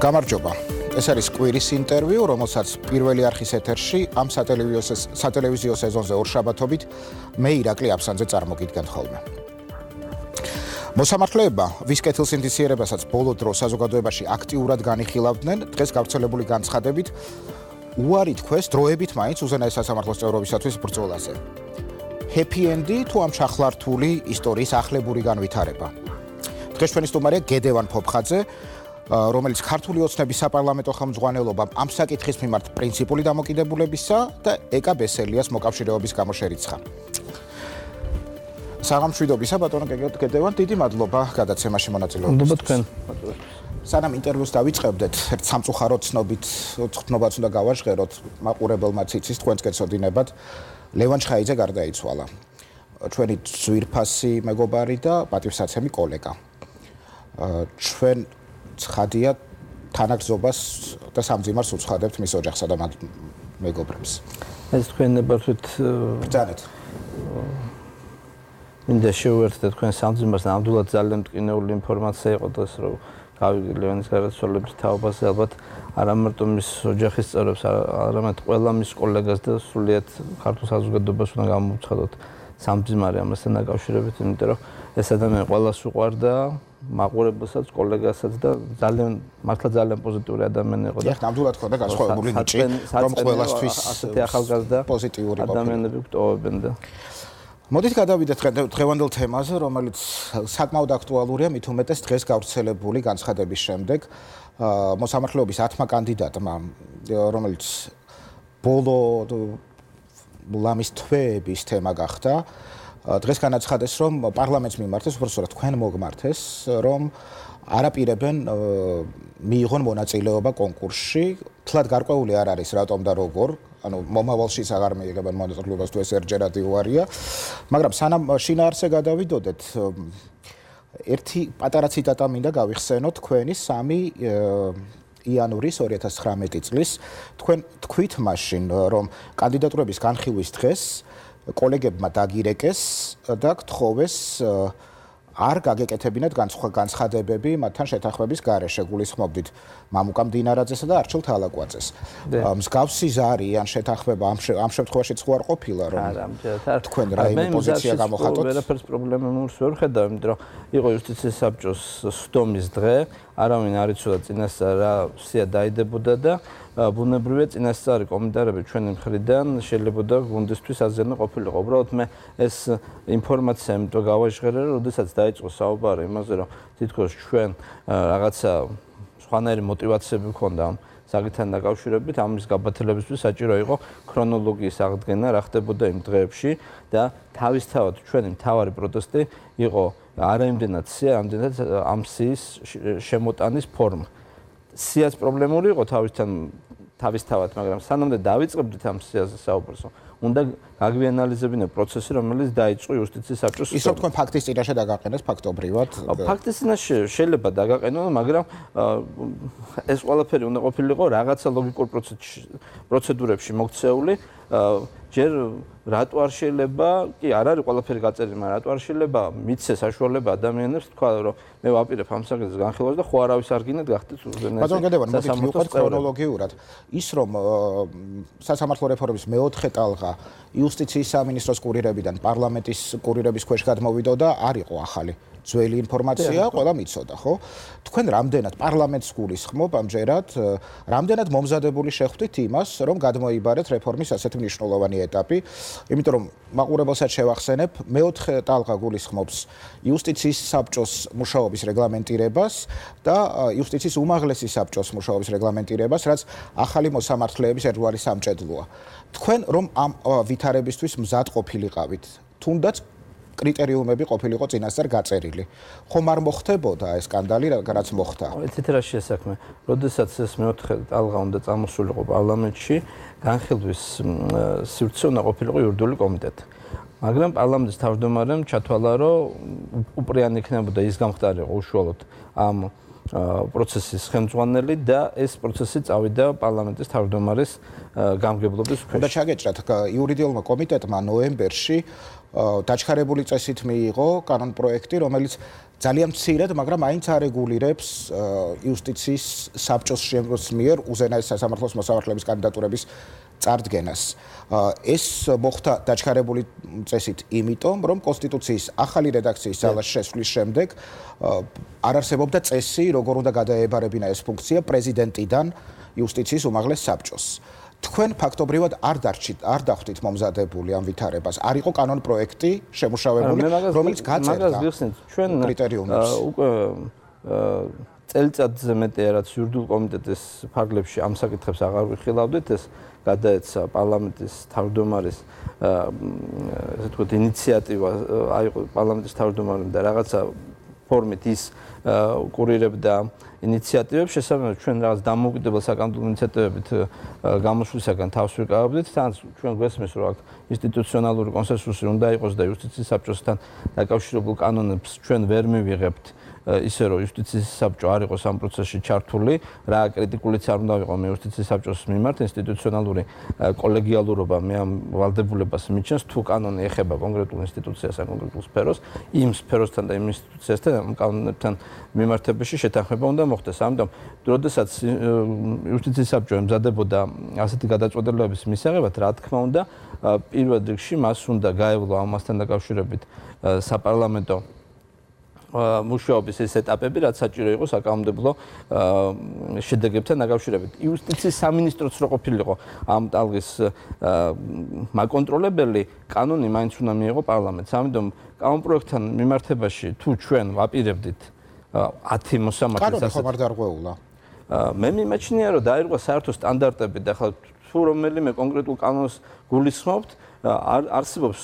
გამარჯობა. ეს არის კვირის ინტერვიუ, რომელსაც პირველი არხის ეთერში ამ სატელევიზიო სეზონზე ორშაბათობით მე ირაკლი აბსანძე წარმოგიდგენთ ხოლმე. მოსამართლეება, ვის კეთილსინდისიერებასაც ბოლო დროს საზოგადოებაში აქტიურად განიხილავდნენ, დღეს გავრცელებული განცხადებით უარი თქვეს დროებით მაინც უზენაეს სასამართლოს წევრობისათვის ბრძოლაზე. ჰეპი ენდი თუ ამ ჩახლართული ისტორიის ახლებური განვითარება. დღეს ჩვენი სტუმარია გედევან ფოფხაძე, რომელიც ქართული ოცნების საპარლამენტო ხელმძღვანელობამ ამ საკითხის მიმართ პრინციპული დამოკიდებულებისა და ეკა ბესელიას მოკავშირეობის გამო შერიცხა. საღამშვიდობისა ბატონო გედევან, დიდი მადლობა გადაცემაში მონაწილეობისთვის. მადლობა თქვენ. სანამ ინტერვიუს დავიწყებდეთ, ერთ სამწუხაროდ ცნობაც უნდა გავაჟღეროთ, მაყურებელმა ციცის თქვენს გეცოდინებათ, ლევან ჩხაიძე გარდაიცვალა. ჩვენი ძვირფასი მეგობარი და პატივსაცემი კოლეგა. ჩვენ ცხადია თანაგზობას და სამძიმარს უცხადებთ მის ოჯახსა და მეგობრებს. ეს თქვენ ნებართვით ბრძანეთ. მინდა შევერთდეთ თქვენ სამძიმარს, ნამდვილად ძალიან მტკინეული ინფორმაცია იყო და ეს რომ გავიგე ლევანის გარდაცვალების თაობაზე, ალბათ არა მარტო მის ოჯახის წევრებს, არამედ ყველა მის კოლეგას და სრულიად ქართულ საზოგადოებას უნდა გამოვცხადოთ სამძიმარი ამასთან დაკავშირებით, იმიტომ რომ ეს ადამიანი ყველას უყვარდა, მაყურებელსაც, კოლეგასაც და მართლა ძალიან პოზიტიური ადამიანი იყო და ნამდვილად ხონდა განსხვავებული ნიჭი, რომ ყველასთვის ასეთი ახალგაზრდა პოზიტიური ადამიანები გვტოვებენ და მოდით გადავიდეთ დღევანდელ თემაზე, რომელიც საკმაოდ აქტუალურია, მით უმეტეს დღეს გავრცელებული განცხადების შემდეგ მოსამართლეობის 10 კანდიდატმა, რომელიც ბოლო ლამის თვეების თემა გახდა, დღეს განაცხადეს, რომ პარლამენტს მიმართეს, უბრალოდ თქვენ მოგმართეს, რომ არაპირებენ მიიღონ მონაწილეობა კონკურსში, თლად გარკვეული არ არის რატომ და როგორ, ანუ მომავალშიც აღარ მიიღებენ მონაწილეობას თუ ეს ერთჯერადი უარია, მაგრამ სანამ შინაარსზე გადავიდოდეთ, ერთი პატარა ციტატა მინდა გავიხსენოთ თქვენი 3 იანვრის 2019 წლის, თქვენ თქვით მაშინ, რომ კანდიდატურების განხილვის დღეს კოლეგებმა დაგირეკეს და გთხოვეს არ გაგეკეთებინათ განცხადებები მათთან შეთანხმების გარეშე, გულისხმობდით მამუკა მდინარაძესა და არჩილ თალაკვაძეს. მსგავსი ზარი ან შეთანხმება ამ შემთხვევაში ხო არ ყოფილა, რომ თქვენ რაიმე პოზიცია გამოხატოთ? ვერაფერს პრობლემებს ვერ ხედავ, იმიტომ რომ იყო იუსტიციის საბჭოს სვდომის დღე, არავინ არ იცოდა წინასწარ რა სია დაიდებოდა და ბუნებრივია წინასწარი კომენტარები ჩვენი მხრიდან შეიძლება გუნდისთვის აზიანო ყოფილიყო. უბრალოდ მე ეს ინფორმაცია იმიტომ გავაჟღერე, რომ როდესაც დაიწყო საუბარი იმაზე, რომ თითქოს ჩვენ რაღაცა სხვანაირი мотиваციები გქონდა ამ საკითხთან დაკავშირებით, ამის გაბათელებისთვის საჭირო იყო ქრონოლოგიის აღდგენა, რა ხდებოდა იმ დღეებში და თავისთავად ჩვენი მთავარი პროტესტი იყო არა იმდენად სია, ამდენად ამ სიის შემოტანის ფორმა. სიაც პრობლემური იყო თავისთავად, მაგრამ სანამდე დავიწყებდით ამ სიაზე საუბარს, უნდა გაგვიანალიზებინა პროცესი, რომელიც დაიწყო იუსტიციის საბჭოს. ის რომ თქვენ ფაქტის წინაშე დაგაყენეს ფაქტობრივად? ფაქტის წინაშე შეიძლება დაგაყენო, მაგრამ ეს ყველაფერი უნდა ყოფილიყო რაღაცა ლოგიკურ პროცედურებში მოქცეული. ჯერ რატო არ შეიძლება, კი არ არის ყველაფერი გაწერილი, მაგრამ რატო არ შეიძლება მიცე საშუალება ადამიანებს თქვა, რომ მე ვაპირებ ამ საკითხის განხილვას და ხო არავის არ გინდათ გახდეთ უზენაესი. ბატონ გედევან, მოდით მივყვეთ ქრონოლოგიურად. ის რომ სასამართლო რეფორმის მეოთხე ტალღა იუსტიციის სამინისტროს კურირებიდან პარლამენტის კურირების ქვეშ გადმოვიდოდა, არ იყო ახალი. ძველი ინფორმაცია, ყველა მიცოდა, ხო? თქვენ რამდენად პარლამენტს გულისხმობ ამჯერად, რამდენად მომზადებული შეხვდით იმას, რომ გადმოიბარეთ რეფორმის ასეთი მნიშვნელოვანი ეტაპი, იმიტომ რომ მაყურებელსაც შევახსენებ, მეოთხე ტალღა გულისხმობს იუსტიციის საბჭოს მუშაობის რეგლამენტირებას და იუსტიციის უმაღლესი საბჭოს მუშაობის რეგლამენტირებას, რაც ახალი მოსამართლეების ერთგვარი სამჭედლოა. თქვენ რომ ამ ვითარებისთვის მზად ყოფილიყავით, თუნდაც კრიტერიუმები ყოფილიყო წინასწარ გაწერილი. ხომ არ მოხდებოდა ეს სკანდალი, რაც მოხდა? იცით რა შესაქმე, როდესაც ეს მეოთხე ტალღა უნდა წამოსულიყო პარლამენტში, განხილვის სივრცე უნდა ყოფილიყო იურიდიული კომიტეტი. მაგრამ პარლამენტის თავმჯდომარემ ჩათვალა, რომ უპრიანი იქნებოდა ის გამხდარიყო უშუალოდ ამ პროცესის ხელმძღვანელი და ეს პროცესი წავიდა პარლამენტის თავმჯდომარის გამგებლობის ქვეშ. და ჩაგეჭრათ იურიდიულმა კომიტეტმა ნოემბერში დაჩქარებული წესით მიიღო კანონპროექტი, რომელიც ძალიან მცირედ, მაგრამ მაინც არეგულირებს იუსტიციის საბჭოს მიერ უზენაეს სასამართლოს მოსამართლეების კანდიდატურების წარდგენას. ეს მოხდა დაჩქარებული წესით იმიტომ, რომ კონსტიტუციის ახალი რედაქციის ძალას შესვლის შემდეგ არ არსებობდა წესი, როგორ უნდა გადაეებარებინა ეს ფუნქცია პრეზიდენტიდან იუსტიციის უმაღლეს საბჭოს. თქვენ ფაქტობრივად არ დახვდით მომზადებული ამ ვითარებას. არ იყო კანონპროექტი შემუშავებული, რომელიც გაწერდა კრიტერიუმებს. უკვე წელიწადზე მეტია, რაც იურიდიულ კომიტეტის ფარგლებში ამ საკითხებს აღარ ვიხილავდით, ეს გადაეცა პარლამენტის თავმჯდომარის ესე ვთქვათ ინიციატივა, აიღო პარლამენტის თავმჯდომარემ და რაღაცა ფორმით ის კურირებდა ინიციატივებს, შესაბამისად ჩვენ რაღაც დამოუკიდებელ საკანონმდებლო ინიციატივებით გამოსვლისაგან თავს ვიკავებდით, თან ჩვენ გვესმის, რომ აქ ინსტიტუციონალური კონსენსუსი უნდა იყოს და იუსტიციის საბჭოსთან დაკავშირებულ კანონებს ჩვენ ვერ მივიღებთ. ისე რომ იუსტიციის საბჭო არ იყოს ამ პროცესში ჩართული, რა კრიტიკულიც არ უნდა ვიყო მე იუსტიციის საბჭოს მიმართ, ინსტიტუციონალური კოლეგიალურობა მე ამ ვალდებულებას მიჩნევს, თუ კანონი ეხება კონკრეტულ ინსტიტუციას ან კონკრეტულ სფეროს, იმ სფეროსთან და იმ ინსტიტუციასთან ამ კანონებთან მიმართებაში შეთანხმება უნდა მოხდეს. ამიტომ, როდესაც იუსტიციის საბჭო ემზადებოდა ასეთი გადაწყვეტილებების მისაღებად, რა თქმა უნდა, პირველ რიგში მას უნდა გაევლო ამასთან დაკავშირებით საპარლამენტო მუშაობის ეს ეტაპები, რაც საჭირო იყო საკანონმდებლო შედეგებთან დაკავშირებით. იუსტიციის სამინისტროც რო ყოფილიყო ამ ტალღის მაკონტროლებელი, კანონი მაინც უნდა მიიღო პარლამენტს. ამიტომ კანონპროექტთან მიმართებაში თუ ჩვენ ვაპირებდით 10 მოსამართლეს კანონი ხომ არ დარღვეულა. მე მიმაჩნია, რომ დაირღვა საერთო სტანდარტები და ხალხ თუ რომელიმე კონკრეტულ კანონს გულისხმობთ, არსებობს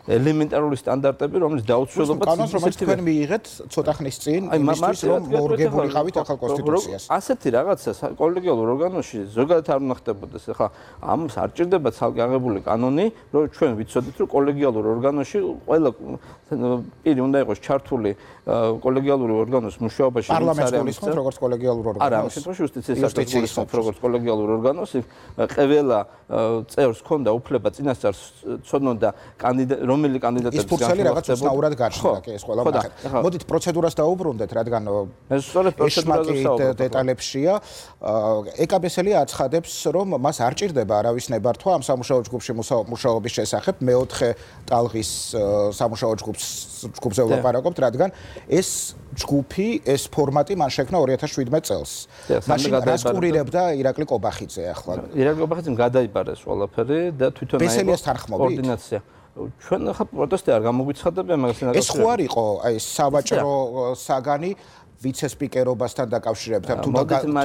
ელემენტარული სტანდარტები, რომელიც დაუცველობად კანონს, რომელიც თქვენ მიიღეთ ცოტა ხნის წინ, იმისთვის რომ მორგებულიყავით ახალ კონსტიტუციას. ასეთი რაღაცა კოლეგიალურ ორგანოში ზოგადად არ უნდა ხდებოდეს. ახლა ამას არ ჭირდება ცალკე აღებული კანონი, რომ ჩვენ ვიცოდით, რომ კოლეგიალურ ორგანოში ყველა პირი უნდა იყოს ჩართული კოლეგიალური ორგანოს მუშაობაში. პარლამენტს გულისხმობთ როგორც კოლეგიალურ ორგანოს. არა, ამ შემთხვევაში იუსტიციის საბჭოს გულისხმობთ როგორც კოლეგიალურ ორგანოს. ყველა წევრს ჰქონდა უფლება წინასწარ ცოდნოდა რომელი კანდიდატების ის ფურცელი რაღაც უცნაურად გაჩნდა, კი ეს ყველა ნახეთ. მოდით პროცედურას დაუბრუნდეთ, რადგან ეს სწორედ პროცედურაზე ვსაუბრობ. დეტალებში ეკაბესელია აცხადებს, რომ მას არ ჭირდება არავის ნებართვა ამ სამუშაო ჯგუფში მუშაობის შესახებ, მეოთხე ტალღის სამუშაო ჯგუფზე ვლაპარაკობთ, რადგან ეს ჯგუფი, ეს ფორმატი მან შექმნა 2017 წელს. მაშინ რას კურირებდა ირაკლი კობახიძე ახლა? ირაკლი კობახიძემ გადაიბარა ეს ყველაფერი და თვითონ კოორდინაცია. ჩვენ ახლა პროტესტი არ გამოგვიცხადებია მაგას ეს ხო არ იყო აი სავაჭრო საგანი ვიცესპიკერობასთან დაკავშირებით, თუ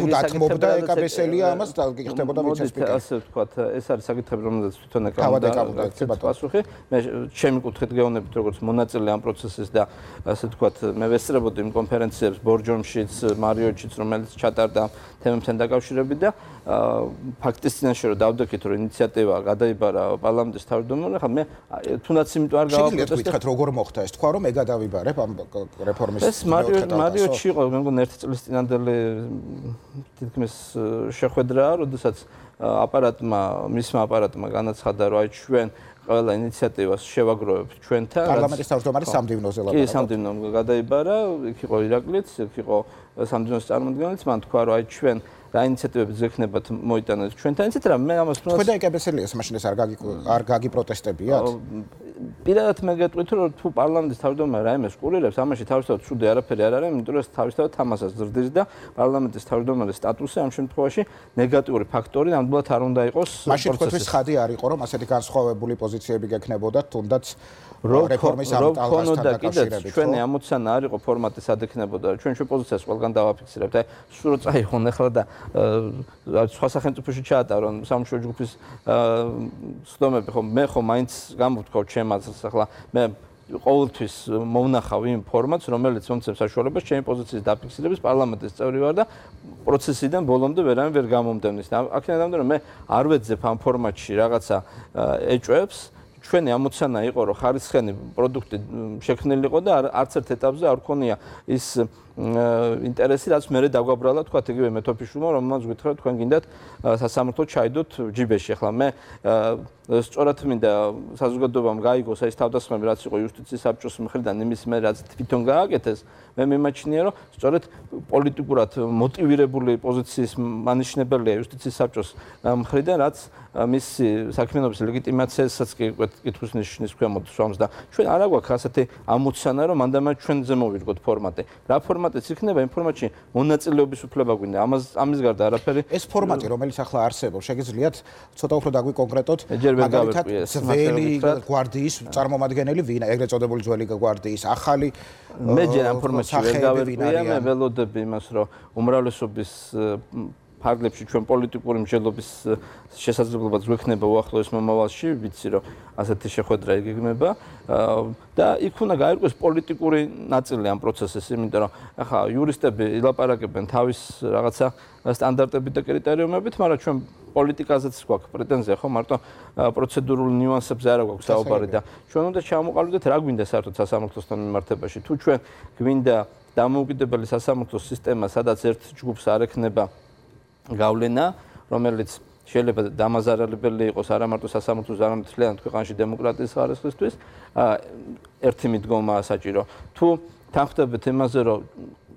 დათმობდა ეკაბესელია ამას ხდებოდა ვიცესპიკერი. ასე ვთქვათ, ეს არის საკითხები, რომელზეც თვითონ ეკავდა პასუხი. მე ჩემი კუთხით გეუბნებით, როგორც მონაწილე ამ პროცესის და ასე ვთქვათ, მე ვესწრებოდი იმ კონფერენციებს ბორჯომშიც, მარიოჩიც, რომელიც ჩატარდა თემებთან დაკავშირებით და ფაქტის წინაშე რომ დავდექით, რომ ინიციატივა გადაიბარა პარლამენტის თავმჯდომარემ, ახლა მე თუნდაც იმიტომ არ გავაპროტესტე. შეგიძლიათ როგორ მოხდა ეს? თქვა რომ მე გადავიბარებ ამ რეფორმის ეს მარიოჩი იყო მეგონი 1 წლის წინანდელი თითქმის შეხვედრაა, როდესაც მისმა აპარატმა განაცხადა, რომ აი ჩვენ ყველა ინიციატივას შევაგროვებთ ჩვენთან. პარლამენტის თავმჯდომარის სამდივნოზე ლაპარაკობთ. კი, სამდივნო გადაიბარა, იქ იყო ირაკლიც, იქ იყო სამდივნოს წარმომადგენლიც, მან თქვა, რომ აი ჩვენ რა ინიციატივები ზექნებათ მოიტანეთ ჩვენთან, ისეთ რა მე ამას თუნდაც თქვენ და ეკაბესელიას მაშინ ეს არ გაგიპროტესტებიათ? პირადად მე გეტყვით, რომ თუ პარლამენტის თავმჯდომარე რაიმეს კურირებს, ამაში თავისთავად ცუდი არაფერი არ არის, იმიტომ რომ თავისთავად თამასას ზრდის და პარლამენტის თავმჯდომარის სტატუსი ამ შემთხვევაში ნეგატიური ფაქტორი ნამდვილად არ უნდა იყოს. მაშინ თქვენთვის ცხადი არ იყო, რომ ასეთი განსხვავებული პოზიციები გექნებოდათ, თუნდაც რეფორმის ამ ტალღასთან დაკავშირებით. ჩვენი ამოცანა არ იყო ფორმატი სადექნებოდა, ჩვენ პოზიციას ყველგან დავაფიქსირებთ. აი, სულ წაიღონ ახლა და სხვა სახელმწიფოში ჩაატარონ სამუშაო ჯგუფის სხდომები, ხო მე ხო მაინც გამოვთქვავ ჩემს ახლა მე ყოველთვის მოვნახავ იმ ფორმატს, რომელიც მომცემ საშუალებას ჩემი პოზიციის დაფიქსირების პარლამენტის წევრი ვარ და პროცესიდან ბოლომდე ვერავინ ვერ გამომდევნის. აქედან ამიტომ მე არ ვეძებ ამ ფორმატში რაღაცა ეჭვებს. ჩვენი ამოცანა იყო, რომ ხარისხიანი პროდუქტი შექმნილიყო და არც ერთ ეტაპზე არ ქონია ის ინტერესი, რაც მე დაგვაბრალა თქვა იგივე მეთოფიშვილმა, რომელმაც გითხრა თქვენ გინდათ სასამართლო ჩაიდოთ ჯიბეში. ახლა მე სწორად მინდა საზოგადოებამ გაიგოს ეს თავდასხმები, რაც იყო იუსტიციის საბჭოს მხრიდან, იმის მე რაც თვითონ გააკეთეს, მე მიმაჩნია, რომ სწორედ პოლიტიკურად მოტივირებული პოზიციის მანიშნებელია იუსტიციის საბჭოს მხრიდან, რაც მისი საქმიანობის ლეგიტიმაციასაც კი კითხვის ნიშნის ქვემოთ სვამს და ჩვენ არ აგვაქვს ასეთი ამოცანა, რომ მანდამაც ჩვენზე მოვირგოთ ფორმატი. რა ფორმატიც იქნება, იმ ფორმატში მონაწილეობის უფლება გვინდა. ამის გარდა არაფერი. ეს ფორმატი, რომელიც ახლა არსებობს, შეგიძლიათ ცოტა უფრო დაგვიკონკრეტოთ, მაგალითად, ძველი გვარდიის წარმომადგენელი ვინ, ეგრეთ წოდებული ძველი გვარდიის, ახალი მე ჯერ ამ ფორმატში ვერ გავერკვია, მე ველოდები იმას, რომ უმრავლესობის ფარგლებში ჩვენ პოლიტიკური მსჯელობის შესაძლებლობაც გვექნება უახლოეს მომავალში, ვიცი რომ ასეთი შეხვედრა იგეგმება და იქ უნდა გაერკვეს პოლიტიკური ნაწილი ამ პროცესის, იმიტომ რომ ახლა იურისტები ილაპარაკებენ თავის რაღაცა სტანდარტებით და კრიტერიუმებით, მაგრამ ჩვენ პოლიტიკაზეც გვაქვს პრეტენზია, ხო, მარტო პროცედურულ ნიუანსებზე არ გვაქვს საუბარი და ჩვენ უნდა ჩამოყალიბდეთ რა გვინდა საერთოდ სასამართლოსთან მიმართებაში. თუ ჩვენ გვინდა დამოუკიდებელი სასამართლოს სისტემა, სადაც ერთ ჯგუფს არ ექნება გავლენა, რომელიც შეიძლება დამაზარალებელი იყოს არა მარტო სასამართლოს, არამედ მთლიანად ქვეყანაში დემოკრატიის ხარისხისთვის, ერთი მიდგომაა საჭირო. თუ თანხმდებით იმაზე, რომ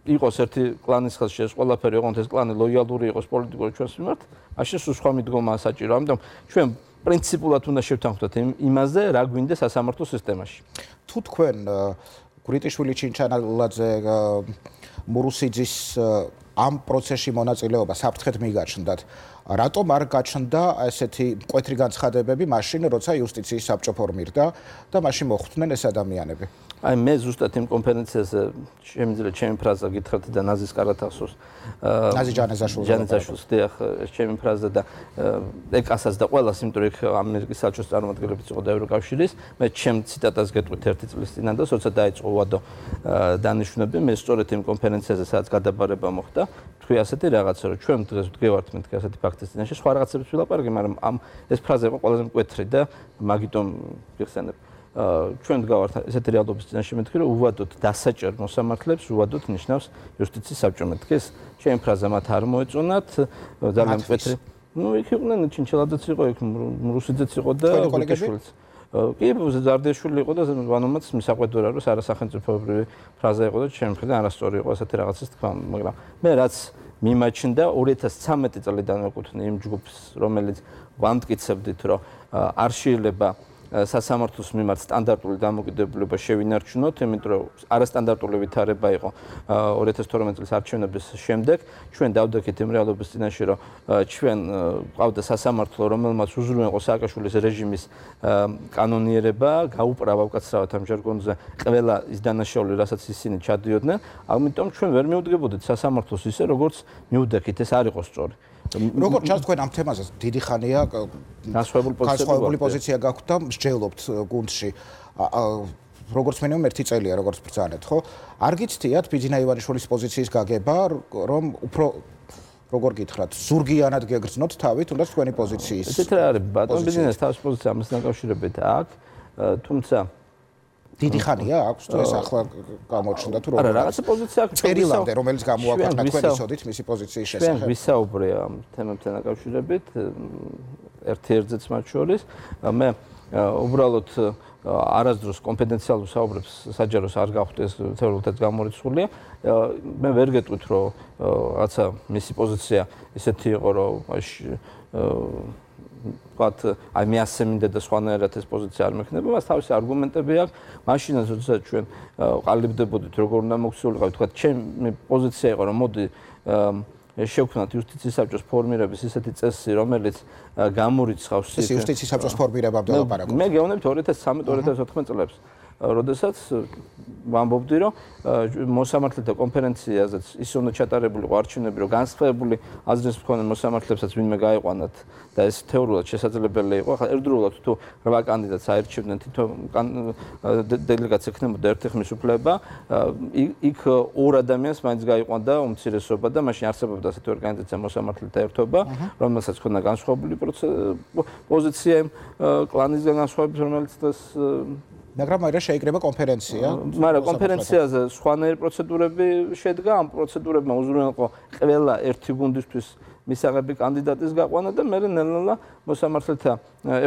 იყოს ერთი კლანის ხელში ეს ყველაფერი, ოღონდ ეს კლანი ლოიალური იყოს პოლიტიკურ ჩვენს მიმართ, მაშინ სულ სხვა მიდგომაა საჭირო. ამიტომ ჩვენ პრინციპულად უნდა შევთანხმდეთ იმაზე, რა გვინდა სასამართლო სისტემაში. თუ თქვენ გვრიტიშვილი ჩინჩანალაძე მურუსიძის ამ პროცესში მონაწილეობა საფრთხეთ მიგაჩნდათ, რატომ არ გაჩნდა ესეთი მკვეთრი განცხადებები მაშინ, როცა იუსტიციის საბჭო ფორმირდა და მაშინ მოხვდნენ ეს ადამიანები? აი მე ზუსტად იმ კონფერენციაზე შემიძლია ჩემი ფრაზა გითხრათ და ნაზის კარათახსოს ნაზი ჯანეძაშვილს დიახ ჩემი ფრაზა და ეკასაც და ყველას, იმიტომ რომ იქ ამერიკის საბჭოს წარმომადგენლებიც იყო და ევროკავშირის, მე ჩემ ციტატას გეტყვით ერთი წლის წინან და როცა დაიწყო უადო დანიშვნები, მე სწორედ იმ კონფერენციაზე სადაც გადაბარება მოხდა, თქვი ასეთი რაღაცა, რომ ჩვენ დღეს ვდგევართ მეთქი ასეთი ფაქტის წინაშე, სხვა რაღაცებს ვილაპარაკე, მაგრამ ამ ეს ფრაზა იყო ყველაზე მკვეთრი და მაგიტომ გიხსენებ. ჩვენ ვდგავართ ესეთი რეალობის წინაშე, მეთქი, რომ უვადოთ დასაჭერ მოსამართლებს, უვადოთ ნიშნავს იუსტიციის საბჭო. მეთქი ეს ჩემი ფრაზა მათ არ მოეწონათ, ძალიან მკვეთრი. ნუ იქ იყვნენ ჩინჩალაძეც იყო, იქ მურუსიძეც იყო და გულკაშვილიც. კი, ზარდიაშვილი იყო და ვანომაც მისაყვედურა, რომ არასახელმწიფოებრივი ფრაზა იყო და ჩემი მხრიდან არასწორი იყო ასეთი რაღაცის თქვა, მაგრამ მე რაც მიმაჩნდა 2013 წლიდან ვეკუთვნი იმ ჯგუფს, რომელიც ვამტკიცებდით, რომ არ შეიძლება სასამართლოს მიმართ სტანდარტული დამოკიდებულება შევინარჩუნოთ, იმიტომ რომ არასტანდარტული ვითარება იყო 2012 წლის არჩევნების შემდეგ. ჩვენ დავდექით იმ რეალობის წინაშე, რომ ჩვენ ყავდა სასამართლო, რომელმაც უზრუნველყო სააკაშვილის რეჟიმის კანონიერება, გაუპრავა უკაცრავად ამ ჟარგონზე ყველა ის დანაშაული, რასაც ისინი ჩადიოდნენ. ამიტომ ჩვენ ვერ მივდგებოდით სასამართლოს ისე, როგორც მივდექით, ეს არ იყო სწორი. როგორც ჩანს თქვენ ამ თემაზე დიდი ხანია განსხვავებული პოზიცია გაქვთ და მსჯელობთ გუნდში. როგორც მინიმუმ 1 წელია როგორც ბრძანეთ, ხო? არ გიცდიათ ბიძინა ივანიშვილის პოზიციის გაგება, რომ უფრო როგორ გითხრათ, ზურგიანად გეგრძნოთ თავით, თუნდაც თქვენი პოზიციის. ესეთ რა არის, ბატონ ბიძინას თავის პოზიცია ამასთან დაკავშირებით აქვს, თუმცა დიდი ხანია აქვს თუ ეს ახლა გამოჩნდა თუ არა რაღაცა პოზიცია აქვს წერილამდე რომელიც გამოაქვეყნა თქვენ ისოდით მისი პოზიციის შესახებ. ჩვენ ვისაუბრია ამ თემებთან დაკავშირებით ერთ-ერთზეც მათ შორის. მე უბრალოდ არასდროს კონფიდენციალურ საუბრებს საჯაროს არ გავხდი, ეს თეორიულად გამორიცხულია. მე ვერ გეტყვით, რომ რაღაცა მისი პოზიცია ისეთი იყო, რომ ვთქვათ, აი მე ასე მინდა და სხვანაირად ეს პოზიცია არ მექნება, მას თავისი არგუმენტები აქვს. მაშინაც როდესაც ჩვენ ყალიბდებოდით, როგორ უნდა მოქცეულიყავით, ვთქვათ, ჩემი პოზიცია იყო, რომ მოდი შევქმნათ იუსტიციის საბჭოს ფორმირების ისეთი წესი, რომელიც გამორიცხავს ეს იუსტიციის საბჭოს ფორმირებამდე ლაპარაკობ. მე გეუბნები 2013-2014 წლებს. როდესაც ვამბობდი, რომ მოსამართლეთა კონფერენციაზეც ის უნდა ჩატარებულიყო არჩევნები, რომ განსხვავებული აზრის მქონე მოსამართლებსაც ვინმე გაეყვანათ და ეს თეორიულად შესაძლებელი იყო. ახლა ერთდროულად თუ 8 კანდიდატს აირჩევდნენ, თითო დელეგატს ექნებოდა ერთი ხმის უფლება, იქ 2 ადამიანს მაინც გაიყვანდა უმცირესობა და მაშინ არსებობდა ასეთი ორგანიზაცია მოსამართლეთა ერთობა, რომელსაც ჰქონდა განსხვავებული პოზიცია კლანისგან განსხვავებით, რომელიც მაგრამ არა შეიკრება კონფერენცია. მაგრამ კონფერენციაზე სხვანაირი პროცედურები შედგა, ამ პროცედურებმა უზრუნველყო ყველა ერთი გუნდისთვის მისაღები კანდიდატის გაყვანა და მე ნელ-ნელა მოსამართლეთა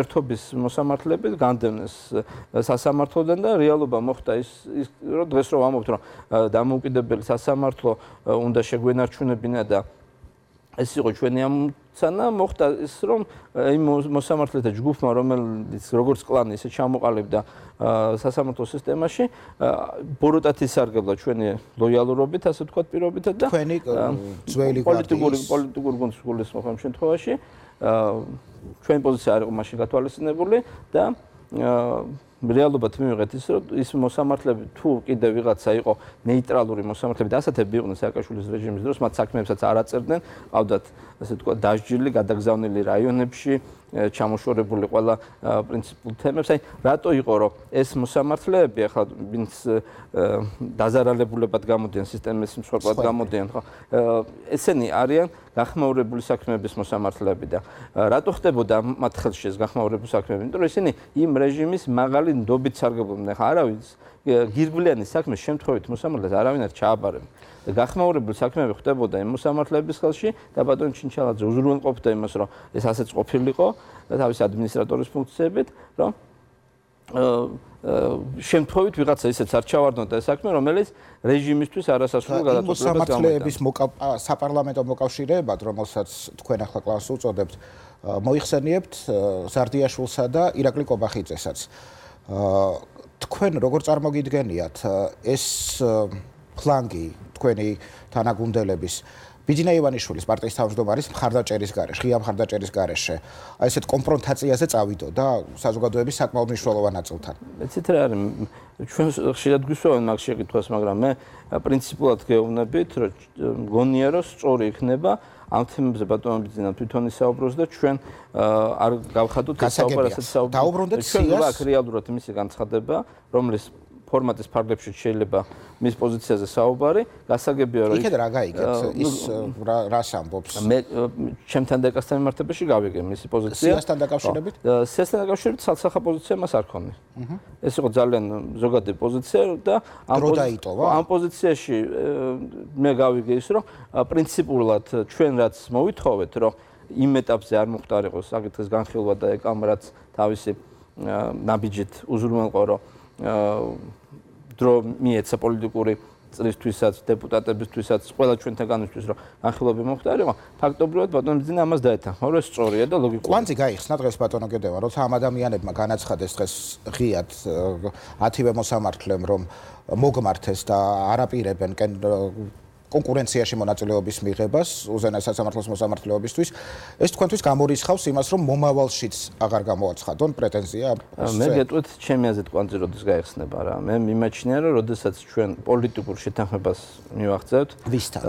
ერთობის მოსამართლეები განდევნეს სასამართლოდან და რეალობა მოხდა ის რომ დღეს რომ ვამბობთ რომ დამოუკიდებელი სასამართლო უნდა შეგვენარჩუნებინა და ეს იყო ჩვენი ამოცანა, მოხდა ის რომ იმ მოსამართლეთა ჯგუფმა რომელიც როგორც კლანი ისე ჩამოყალიბდა სასამართლო სისტემაში ბოროტად ისარგებლა ჩვენი ლოიალურობით, ასე ვთქვათ, პირობითად და თქვენი ძველი პოლიტიკური გუნდის გულისხმობ შემთხვევაში ჩვენი პოზიცია არ იყო მაშინ გათვალისწინებული და რეალობად მივიღეთ ის რომ ის მოსამართლეები თუ კიდევ ვიღაცა იყო ნეიტრალური მოსამართლეები და ასეთები იყვნენ სააკაშვილის რეჟიმის დროს, მათ საქმეებსაც არ აწერდნენ, ყავდათ ასე ვთქვათ დასჯილი, გადაგზავნილი რაიონებში, ჩამოშორებული ყველა პრინციპულ თემებს. აი, რატო იყო რომ ეს მოსამართლეები ახლა ვინც დაზარალებულებად გამოდიან სისტემის მსხვერპლად გამოდიან, ხო? ესენი არიან გახმაურებული საქმეების მოსამართლეები და რატო ხდებოდა მათ ხელში ეს გახმაურებული საქმეები? იმიტომ რომ ისინი იმ რეჟიმის მაღალი ნდობით სარგებლობდნენ. ახლა არავის გირგვლიანი საქმის შემთხვევით მოსამართლეს არავინ არ ჩააბარებდა. გახმაურებული საქმეები ხდებოდა იმ მოსამართლეების ხელში და ბატონ ჩინჩალაძე უზრუნველყოფდა იმას, რომ ეს ასეც ყოფილიყო თავის ადმინისტრატორის ფუნქციებით, რომ შემთხვევით ვიღაცა ისეც არ ჩავარდნოდა ეს საქმე, რომელიც რეჟიმისთვის არასასრულ გადაწყვეტილებას მოსამართლეების საპარლამენტო მოკავშირეებად, რომელსაც თქვენ ახლა კლასს უწოდებთ, მოიხსენიებთ ზარდიაშვილსა და ირაკლი კობახიძესაც. თქვენ როგორ წარმოგიდგენიათ ეს ფლანგი თქვენი თანაგუნდელების ბიძინა ივანიშვილის პარტიის თავმჯდომარის მხარდაჭერის გარეშე, ღია მხარდაჭერის გარეშე, აი ესეთ კონფრონტაციაზე წავიდო და საზოგადოების საკმაოდ მნიშვნელოვან ნაწილთან. ეცით რა არის, ჩვენ ხშირად გვისვევენ მაგ შეკითხვას, მაგრამ მე პრინციპულად გეუბნებით, რომ მგონია რომ სწორი იქნება ამ თემებზე ბატონო ბიძინა თვითონ ისაუბროს და ჩვენ არ გავხადოთ ისაუბრა ასეთ საუბრებს. ჩვენ გვაქვს რეალურად მისი განცხადება, რომლის ფორმატის ფარგლებში შეიძლება მის პოზიციაზე საუბარი, გასაგებია რომ იქეთ რა გაიგეთ, ის რას ამბობს? მე ჩემთან და ეკასთან მიმართებაში გავიგე მისი პოზიცია. სიასთან დაკავშირებით? სიასთან დაკავშირებით სალსახა პოზიცია მას არ ქონია. ეს იყო ძალიან ზოგადი პოზიცია და ამ პოზიციაში მე გავიგე ის რომ პრინციპულად ჩვენ რაც მოვითხოვეთ, რომ იმ ეტაპზე არ მოხდარიყოს საკითხის განხილვა და ეკამ რაც თავისი ნაბიჯით უზრუნველყო რომ დრო მიეცა პოლიტიკური წრისთვისაც, დეპუტატებისთვისაც, ყველა ჩვენთაგანისთვის რომ განხილვები მოხდარიყო, ფაქტობრივად ბატონო ბიძინა ამას დაეთანხმა, რომ ეს სწორია და ლოგიკურია. კვანძი გაიხსნა დღეს ბატონო გედევან, როცა ამ ადამიანებმა განაცხადეს დღეს ღიად 10-ვე მოსამართლემ რომ მოგმართეს და არაპირებენ კონკურენციაში მონაწილეობის მიღებას უზენაეს სასამართლოს მოსამართლეობისთვის, ეს თქვენთვის გამორიცხავს იმას, რომ მომავალშიც აღარ გამოაცხადონ პრეტენზია. მე გეტყვით, ჩემი აზრით კვანძი როდის გაიხსნება რა. მე მიმაჩნია, რომ როდესაც ჩვენ პოლიტიკურ შეთანხმებას მივახცევთ, ვისთან?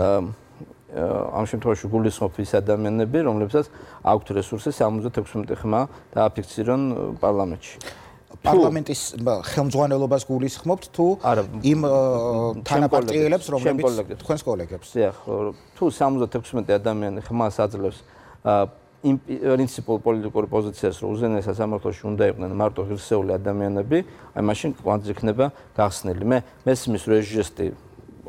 ამ შემთხვევაში გულისხმობ ის ადამიანები, რომლებსაც აქვთ რესურსი 76 ხმა დააფიქსირონ პარლამენტში. პარლამენტის ხელმძღვანელობას გულისხმობთ თუ იმ თანაპარტიელებს, რომლებიც თქვენს კოლეგებს? დიახ, თუ 76 ადამიანი ხმას აძლევს იმ პრინციპულ პოლიტიკურ პოზიციას, რომ უზენაეს სასამართლოში უნდა იყვნენ მარტო ღირსეული ადამიანები, აი მაშინ კვანძი იქნება გახსნილი. მე მესმის რეჟისტი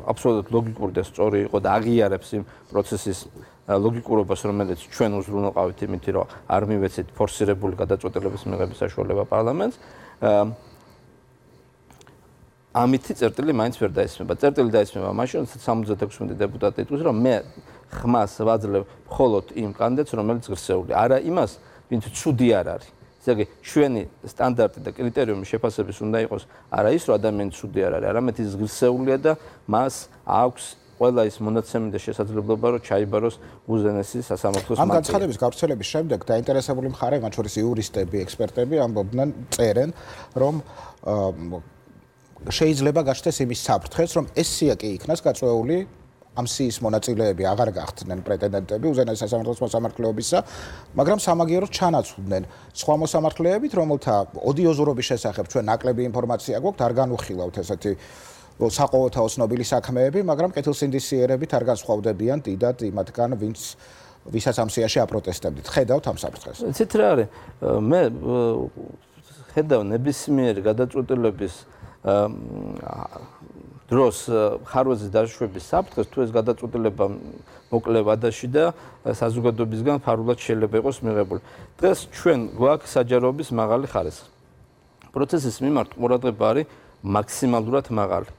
აბსოლუტურად ლოგიკური და სწორი იყო და აღიარებს იმ პროცესის ლოგიკურობას, რომელიც ჩვენ უზრუნველყავით იმით, რომ არ მივეცით ფორსირებული გადაწყვეტილების მიღების საშუალება პარლამენტს. ამითი წერტილი მაინც ვერ დაისმება. წერტილი დაისმება მაშინ, როდესაც 76 დეპუტატი იტყვის, რომ მე ხმას ვაძლევ მხოლოდ იმ კანდიდატს, რომელიც ღირსეული. არა იმას, ვინც ცუდი არ არის. ესე იგი, ჩვენი სტანდარტი და კრიტერიუმი შეფასების უნდა იყოს არა ის, რომ ადამიანი ცუდი არ არის, არამედ ის ღირსეულია და მას აქვს ყველა ის მონაცემი და შესაძლებლობა რომ ჩაიბაროს უზენაესი სასამართლოს ამ განცხადების გავრცელების შემდეგ დაინტერესებული მხარე, მათ შორის იურისტები, ექსპერტები ამბობდნენ, წერენ, რომ შეიძლება გაჩნდეს იმის საფრთხეც, რომ ეს სია კი იქნას გაწეული ამ სიის მონაწილეები აღარ გახდნენ პრეტენდენტები უზენაეს სასამართლოს მოსამართლეობისა, მაგრამ სამაგიეროდ ჩანაცვლდნენ სხვა მოსამართლეებით, რომელთა ოდიოზურობის შესახებ ჩვენ ნაკლები ინფორმაცია გვაქვს, არ განუხილავთ ესეთი საყოველთაო ცნობილი საქმეები, მაგრამ კეთილსინდისიერებით არ განსხვავდებიან დიდად იმათგან, ვინც ვისაც ამ სიაში აპროტესტებდით. ხედავთ ამ საფრთხეს? იცით რა არის? მე ხედავ ნებისმიერი გადაწყვეტილების დროს ხარვაზე დაშვების საფრთხეს, თუ ეს გადაწყვეტილება მოკლე ვადაში და საზოგადოებისგან ფარულად შეიძლება იყოს მიღებული. დღეს ჩვენ გვაქვს საჯაროების მაღალი ხარისხი. პროცესის მიმართ ყურადღება არის მაქსიმალურად მაღალი.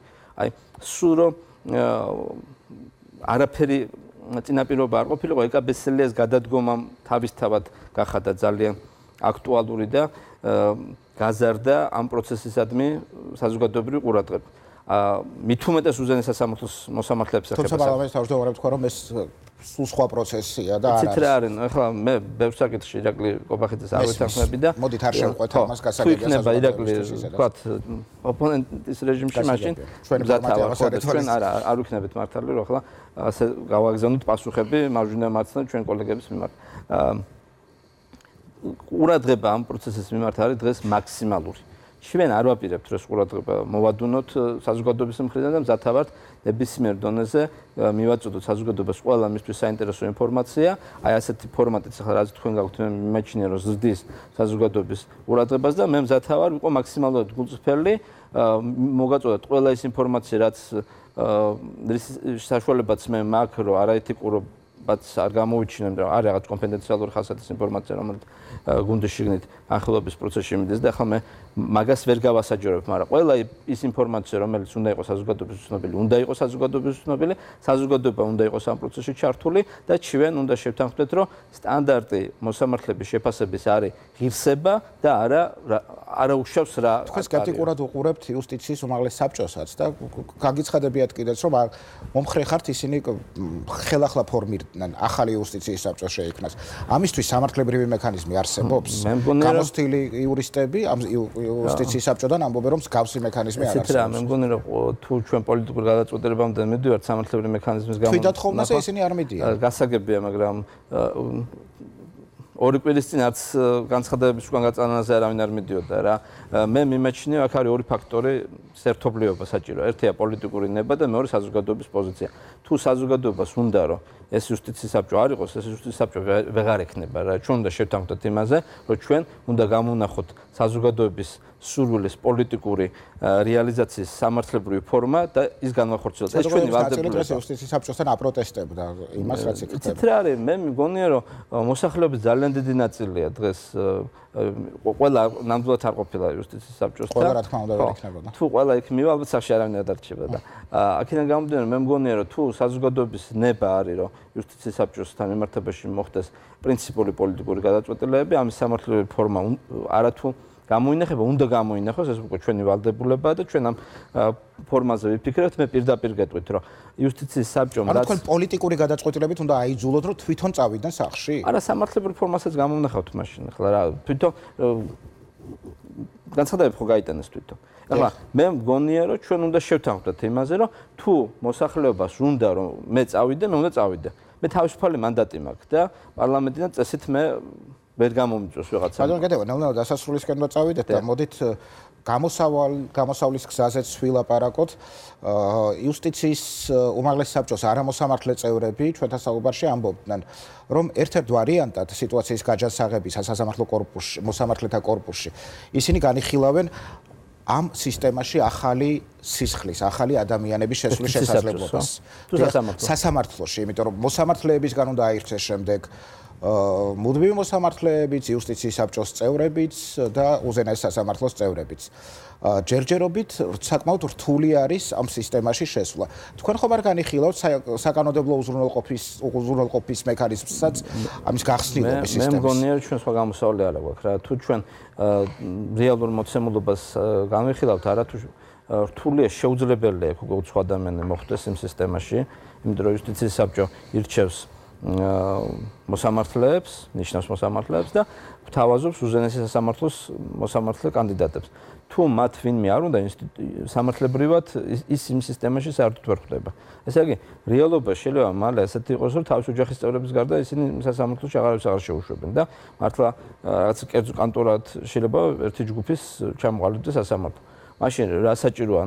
აი, სულ რომ არაფერი წინაპირობა არ ყოფილიყო, ეკაბესელიას გადადგომამ თავისთავად გახადა ძალიან აქტუალური და გაზარდა ამ პროცესისადმი საზოგადოებრივი ყურადღება. მით უმეტეს უზენაეს სასამართლოს მოსამართლეებს ეხება. თუმცა პარლამენტის თავმჯდომარე თქვა, რომ ეს სულ სხვა პროცესია და არა. იცით რა არის? ახლა მე ბევრ საკითხში ირაკლი კობახიძეს არ ვეთანხმები და მოდით არ შევყვეთ ამას გასაგებია საზოგადოებრივი. ირაკლი ვთქვათ ოპონენტის რეჟიმში მაშინ ჩვენ არ ვიქნებით მართალი, რომ ახლა ასე გავაგზავნოთ პასუხები მარჯვენა მარცხნივ ჩვენ კოლეგების მიმართ. ყურადღება ამ პროცესის მიმართ არის დღეს მაქსიმალური. ჩვენ არ ვაპირებთ რომ ეს ყურადღება მოვადუნოთ საზოგადოების მხრიდან და მზათავართ ნებისმიერ დონეზე მივაწოდოთ საზოგადოებას ყველა მისთვის საინტერესო ინფორმაცია. აი ასეთი ფორმატიც ახლა რაც თქვენ გაქვთ, მე მიმაჩნია რომ ზრდის საზოგადოების ყურადღებას და მე მზათავარ ვიყო მაქსიმალურად გულწრფელი, მოგაწოდოთ ყველა ის ინფორმაცია, რაც საშუალებაც მე მაქვს, რომ არაეთიკურობაც არ გამოვიჩინო, რომ არის რაღაც კონფიდენციალური ხასიათის ინფორმაცია, რომელიც გუნდის შიგნით ახალობის პროცესში მიდის და ახლა მე მაგას ვერ გავასაჯორებ, მაგრამ ყველა ის ინფორმაცია, რომელიც უნდა იყოს საზოგადოების ცნობილი, უნდა იყოს საზოგადოების ცნობილი, საზოგადოება უნდა იყოს ამ პროცესში ჩართული და ჩვენ უნდა შევთანხმდეთ, რომ სტანდარტი მოსამართლეების შეფასების არის ღირსება და არა უშავს რა. თქვენ სკეპტიკურად უყურებთ იუსტიციის უმაღლეს საბჭოსაც და გაგიცხადებიათ კიდეც, რომ მომხრე ხართ ისინი ხელახლა ფორმირდნენ ახალი იუსტიციის საბჭოს შეიქმნას. ამისთვის სამართლებრივი მექანიზმი არსებობს? გამოცდილი იურისტები ამ იუსტიციის საბჭოდან ამბობენ, რომ მსგავსი მექანიზმი არ არსებობს. მე მგონი რომ თუ ჩვენ პოლიტიკურ გადაწყვეტილებამდე მივდივართ სამართლებრივი მექანიზმის გამო. თვითონ ხოლმე ისინი არ მიდიან. გასაგებია, მაგრამ ორი კვირის წინ არც განცხადებების უკან გაწანაზე არავინ არ მიდიოდა რა. მე მიმაჩნია აქ არის ორი ფაქტორი საერთობლიობა საჭირო. ერთია პოლიტიკური ნება და მეორე საზოგადოების პოზიცია. თუ საზოგადოებას უნდა რომ ეს იუსტიციის საბჭო არ იყოს, ეს იუსტიციის საბჭო ვეღარ ექნება რა. ჩვენ უნდა შევთანხმდეთ იმაზე, რომ ჩვენ უნდა გამოვნახოთ საზოგადოების სურვილის პოლიტიკური რეალიზაციის სამართლებრივი ფორმა და ის განვახორციელოთ. ეს ჩვენი ვალდებულება. იუსტიციის საბჭოსთან აპროტესტებდა იმას, რაც იქნება. იცით რა არის? მე მგონია რომ მოსახლეობის ძალიან დიდი ნაწილია დღეს ყველა ნამდვილად არ ყოფილა იუსტიციის საბჭოსთან. ყველა რა თქმა უნდა ვერ იქნებოდა. თუ ყველა იქ მივა, ალბათ სახში არავინ არ დარჩება და აქედან გამომდინარე მე მგონია რომ თუ საზოგადოების ნება არის რომ იუსტიციის საბჭოსთან მიმართებაში მოხდეს პრინციპული პოლიტიკური გადაწყვეტილებები, ამის სამართლებრივი ფორმა არათუ გამოინახება, უნდა გამოინახოს, ეს უკვე ჩვენი ვალდებულებაა და ჩვენ ამ ფორმაზე ვიფიქრებთ. მე პირდაპირ გეტყვით, რომ იუსტიციის საბჭომ რაც თქვენ პოლიტიკური გადაწყვეტილებით უნდა აიძულოთ, რომ თვითონ წავიდნენ სახში? არა, სამართლებრივი ფორმასაც გამოვნახავთ მაშინ. ახლა რა, თვითონ განცხადებები ხო გაიტანეს თვითონ. ახლა მე მგონია, რომ ჩვენ უნდა შევთანხმდეთ იმაზე, რომ თუ მოსახლეობას უნდა რომ მე წავიდე, მე უნდა წავიდე. მე თავისუფალი მანდატი მაქვს და პარლამენტიდან წესით მე ვერ გამომიწვევს ვიღაცა. ბატონო გედევან, ნელ-ნელა დასასრულისკენ უნდა წავიდეთ და მოდით გამოსავლის გზაზეც ვილაპარაკოთ. იუსტიციის უმაღლეს საბჭოს არამოსამართლე წევრები ჩვენთან საუბარში ამბობდნენ, რომ ერთ-ერთ ვარიანტად სიტუაციის გაჯანსაღების სასამართლო კორპუსში, მოსამართლეთა კორპუსში, ისინი განიხილავენ ამ სისტემაში ახალი სისხლის, ახალი ადამიანების შესვლის შესაძლებლობას. სასამართლოში, იმიტომ რომ მოსამართლეებისგან უნდა აირჩეს შემდეგ მუდმივი მოსამართლეებიც, იუსტიციის საბჭოს წევრებიც და უზენაეს სასამართლოს წევრებიც. ჯერჯერობით საკმაოდ რთული არის ამ სისტემაში შესვლა. თქვენ ხომ არ განიხილავთ საკანონმდებლო უზრუნველყოფის მექანიზმსაც ამის გახსნილობის სისტემის? მე მგონია რომ ჩვენ სხვა გამოსავალი არ აქვს რა. თუ ჩვენ რეალურ მოცემულობას განვიხილავთ, არა თუ რთულია შეუძლებელია უკვე უცხო ადამიანი მოხვდეს იმ სისტემაში, იმიტომ რომ იუსტიციის საბჭო ირჩევს მოსამართლეებს, ნიშნავს მოსამართლეებს და გვთავაზობს უზენაესი სასამართლოს მოსამართლე კანდიდატებს. თუ მათ ვინმე არ უნდა სამართლებრივად ის იმ სისტემაში საერთოდ ვერ ხვდება. ესე იგი, რეალობა შეიძლება მალე ასეთი იყოს, რომ თავის ოჯახის წევრების გარდა ისინი სასამართლოში აღარავის აღარ შეუშვებენ და მართლა რაღაც კერძო კანტორად შეიძლება ერთი ჯგუფის ჩამოყალიბდეს სასამართლო. მაშინ რა საჭიროა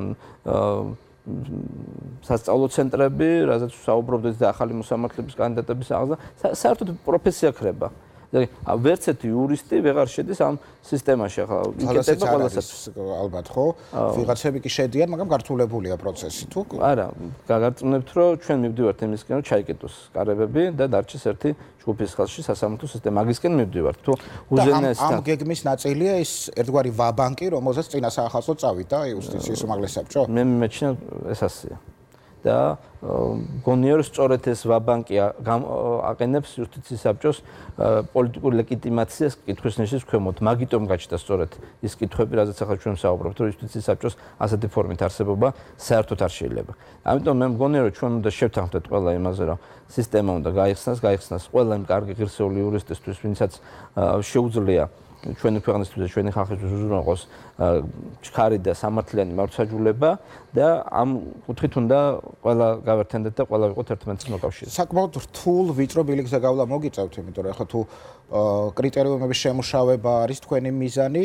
სასწავლო ცენტრები, რაზეც საუბრობდით და ახალი მოსამართლების კანდიდატების აღზრდა, საერთოდ პროფესია ქრება. ვერც ერთი იურისტი ვეღარ შედის ამ სისტემაში, ახლა იკეთება ყველასაც. ალბათ ხო? ვიღაცები კი შედიან, მაგრამ გართულებულია პროცესი თუ? არა, გაგარწმუნებთ, რომ ჩვენ მივდივართ იმისკენ, რომ ჩაიკეტოს კარებები და დარჩეს ერთი ჯგუფის ხელში სასამართლო სისტემა. მაგისკენ მივდივართ. თუ უზენაესთან ამ გეგმის ნაწილია ის ერთგვარი ვაბანკი, რომელზეც წინა საახალწლო წავიდა იუსტიციის უმაღლეს საბჭო? მე მიმეჩნია ეს ასეა. და გონია რომ სწორედ ეს ვაბანკი აყენებს იუსტიციის საბჭოს პოლიტიკურ ლეგიტიმაციას კითხვის ნიშნის ქვემოთ. მაგიტომ გაჩნდა სწორედ ის კითხვები, რაზეც ახლა ჩვენ ვსაუბრობთ, რომ იუსტიციის საბჭოს ასეთი ფორმით არსებობა საერთოდ არ შეიძლება. ამიტომ მე მგონია რომ ჩვენ უნდა შევთანხმდეთ ყველა იმაზე, რომ სისტემა უნდა გაიხსნას ყველა იმ კარგი ღირსეული იურისტისთვის, ვინცაც შეუძლია ჩვენი ქვეყნისთვის და ჩვენი ხალხისთვის უზრუნველყოს ჩქარი და სამართლიანი მართლმსაჯულება და ამ კუთხით უნდა ყველა გავერთენდეთ და ყველა ვიყოთ ერთმანეთთან მოკავშირე. საკმაოდ რთულ ვიწრო ბილიკზე გავლა მოგიწევთ, იმიტომ რომ ახლა თუ კრიტერიუმების შემუშავება არის თქვენი მიზანი,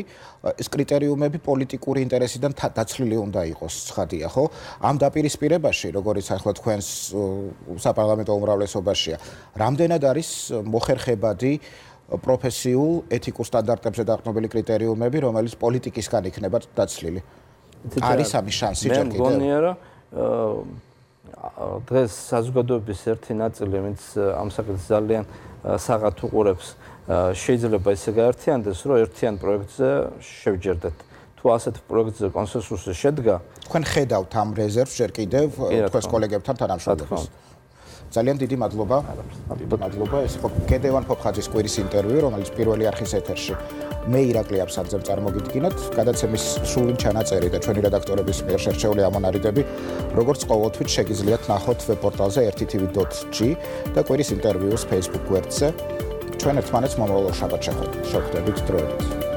ეს კრიტერიუმები პოლიტიკური ინტერესიდან დაცლილი უნდა იყოს, ცხადია, ხო? ამ დაპირისპირებაში, როგორიც ახლა თქვენს საპარლამენტო უმრავლესობაშია, რამდენად არის მოხერხებადი პროფესიულ ეთიკურ სტანდარტებზე დაყრდნობილი კრიტერიუმები, რომელიც პოლიტიკისგან იქნება დაცლილი. არის ამის შანსი ჯერ კიდევ? მე მგონია, რომ დღეს საზოგადოების ერთი ნაწილი, ვინც ამ საკითხს ძალიან საღად უყურებს, შეიძლება ისე გაერთიანდეს, რომ ერთიან პროექტზე შევჯერდეთ. თუ ასეთ პროექტზე კონსენსუსი შედგა, თქვენ ხედავთ ამ რეზერვს ჯერ კიდევ თქვენს კოლეგებთან თანამშრომლობას. ძალიან დიდი მადლობა. მადლობა. ეს იყო გედევან ფოფხაძის კვირის ინტერვიუ, რომელიც პირველი არხის ეთერში მე ირაკლი აბსანძემ წარმოგიდგინოთ. გადაცემის სრული ჩანაწერი და ჩვენი რედაქტორების მიერ შერჩეული ამონარიდები, როგორც ყოველთვის შეგიძლიათ ნახოთ ვებ-პორტალზე 1tv.g და კვირის ინტერვიუს Facebook გვერდზე. ჩვენ ერთმანეთს მომავალ შაბათს შევხვდებით დროებით.